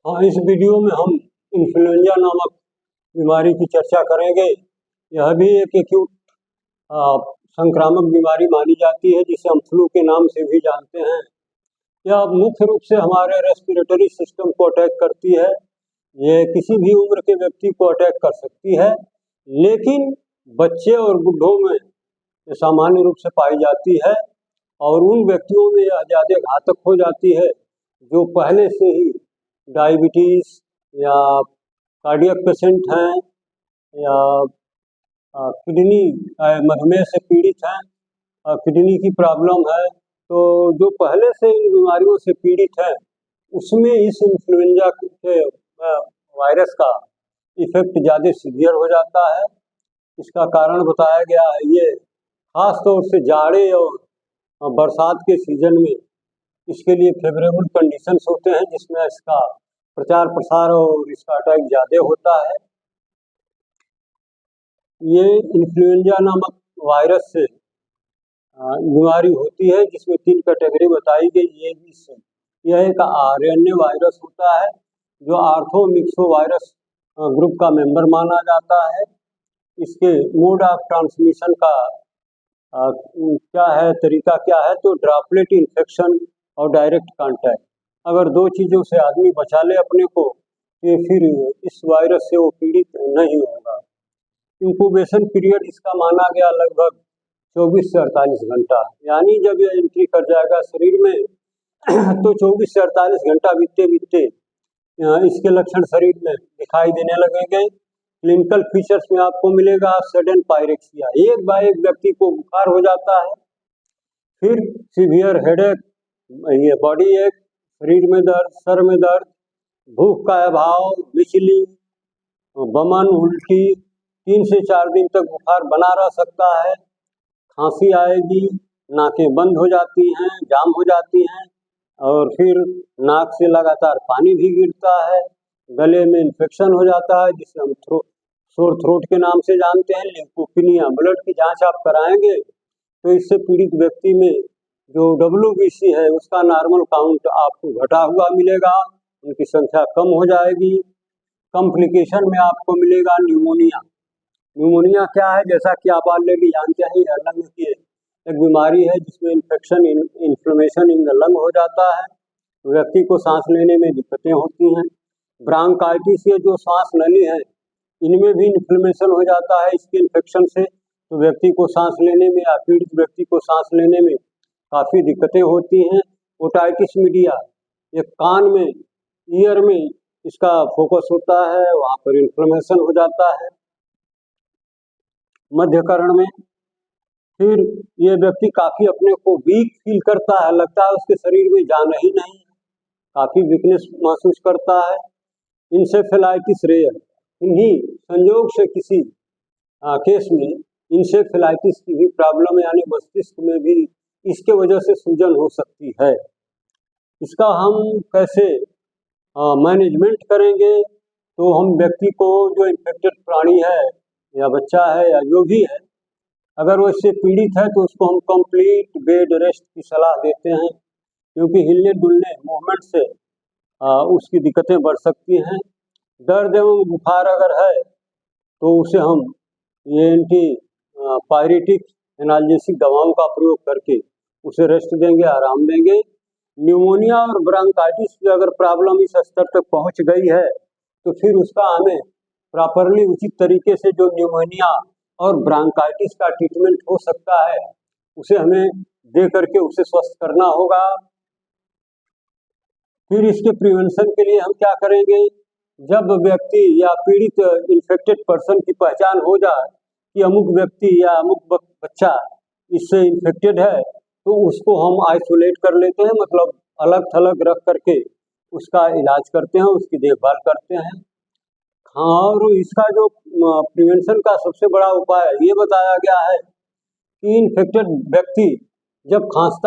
हाँ, इस वीडियो में हम इन्फ्लुएंजा नामक बीमारी की चर्चा करेंगे। यह भी एक एक्यूट संक्रामक बीमारी मानी जाती है, जिसे हम फ्लू के नाम से भी जानते हैं। यह मुख्य रूप से हमारे रेस्पिरेटरी सिस्टम को अटैक करती है। ये किसी भी उम्र के व्यक्ति को अटैक कर सकती है, लेकिन बच्चे और बूढ़ों में ये सामान्य रूप से पाई जाती है और उन व्यक्तियों में यह ज़्यादा घातक हो जाती है जो पहले से ही डायबिटीज़ या कार्डियक पेशेंट हैं या किडनी मधुमेह से पीड़ित हैं, किडनी की प्रॉब्लम है। तो जो पहले से इन बीमारियों से पीड़ित है, उसमें इस इन्फ्लुएंजा के वायरस का इफेक्ट ज़्यादा सीवियर हो जाता है। इसका कारण बताया गया है। ये खास तौर से जाड़े और बरसात के सीजन में इसके लिए फेवरेबल कंडीशंस होते हैं, जिसमें इसका प्रचार प्रसार और इसका अटैक ज़्यादा होता है। ये इन्फ्लुएंजा नामक वायरस से बीमारी होती है, जिसमें 3 कैटेगरी बताई गई है। यह एक आरएनए वायरस होता है जो आर्थोमिक्सो वायरस ग्रुप का मेंबर माना जाता है। इसके मोड ऑफ ट्रांसमिशन का क्या है, तरीका क्या है, तो ड्रॉपलेट इन्फेक्शन और डायरेक्ट कांटेक्ट। अगर 2 चीज़ों से आदमी बचा ले अपने को, तो फिर इस वायरस से वो पीड़ित नहीं होगा। इंक्यूबेशन पीरियड इसका माना गया लगभग 24 से 48 घंटा, यानी जब यह एंट्री कर जाएगा शरीर में तो 24 से 48 घंटा बीतते बीतते इसके लक्षण शरीर में दिखाई देने लगेंगे। क्लिनिकल फीचर्स में आपको मिलेगा सडन पायरेक्सिया, एक बार एक व्यक्ति को बुखार हो जाता है, फिर सीवियर हेडेक, ये बॉडी एक, शरीर में दर्द, सर में दर्द, भूख का अभाव, बिचली, बमन, उल्टी, 3 से 4 दिन तक बुखार बना रह सकता है, खांसी आएगी, नाकें बंद हो जाती हैं, जाम हो जाती हैं और फिर नाक से लगातार पानी भी गिरता है, गले में इन्फेक्शन हो जाता है जिसे हम सोर थ्रोट के नाम से जानते हैं, ल्यूकोपिनिया। ब्लड की जांच आप कराएंगे तो इससे पीड़ित व्यक्ति में जो WBC है उसका नॉर्मल काउंट आपको घटा हुआ मिलेगा, उनकी संख्या कम हो जाएगी। कॉम्प्लिकेशन में आपको मिलेगा न्यूमोनिया। न्यूमोनिया क्या है, जैसा कि आप ऑलरेडी जानते हैं, यह लंग की एक बीमारी है जिसमें infection inflammation in the lung हो जाता है, व्यक्ति को सांस लेने में दिक्कतें होती हैं। ब्रांकाइटिस, ये जो सांस नली है, इनमें भी इन्फ्लेमेशन हो जाता है इसके इन्फेक्शन से, तो व्यक्ति को सांस लेने में या पीड़ित व्यक्ति को सांस लेने में काफ़ी दिक्कतें होती हैं। ओटाइटिस मीडिया, ये कान में, ईयर में इसका फोकस होता है, वहाँ पर इन्फ्लेमेशन हो जाता है। मध्यकर्ण में फिर ये व्यक्ति काफ़ी अपने को वीक फील करता है, लगता है उसके शरीर में जान ही नहीं, काफ़ी वीकनेस महसूस करता है। इंसेफेलाइटिस रेयर, इन्हीं संयोग से किसी केस में इंसेफेलाइटिस की भी प्रॉब्लम, यानी मस्तिष्क में भी इसके वजह से सूजन हो सकती है। इसका हम कैसे मैनेजमेंट करेंगे, तो हम व्यक्ति को, जो इन्फेक्टेड प्राणी है या बच्चा है या जो भी है, अगर वो इससे पीड़ित है तो उसको हम कंप्लीट बेड रेस्ट की सलाह देते हैं, क्योंकि हिलने डुलने मूवमेंट से उसकी दिक्कतें बढ़ सकती हैं। दर्द एवं बुखार अगर है तो उसे हम ये एंटी पायरेटिक एनाल्जेसिक दवाओं का प्रयोग करके उसे रेस्ट देंगे, आराम देंगे। न्यूमोनिया और ब्रांकाइटिस की अगर प्रॉब्लम इस स्तर तक पहुंच गई है तो फिर उसका हमें प्रॉपरली उचित तरीके से जो न्यूमोनिया और ब्रांकाइटिस का ट्रीटमेंट हो सकता है उसे हमें दे करके उसे स्वस्थ करना होगा। फिर इसके प्रिवेंशन के लिए हम क्या करेंगे, जब व्यक्ति या पीड़ित इन्फेक्टेड पर्सन की पहचान हो जाए कि अमुक व्यक्ति या अमुक बच्चा इससे इन्फेक्टेड है, तो उसको हम आइसोलेट कर लेते हैं, मतलब अलग थलग रख करके उसका इलाज करते हैं, उसकी देखभाल करते हैं। हाँ, और इसका जो प्रिवेंशन का सबसे बड़ा उपाय ये बताया गया है कि इन्फेक्टेड व्यक्ति जब खांसता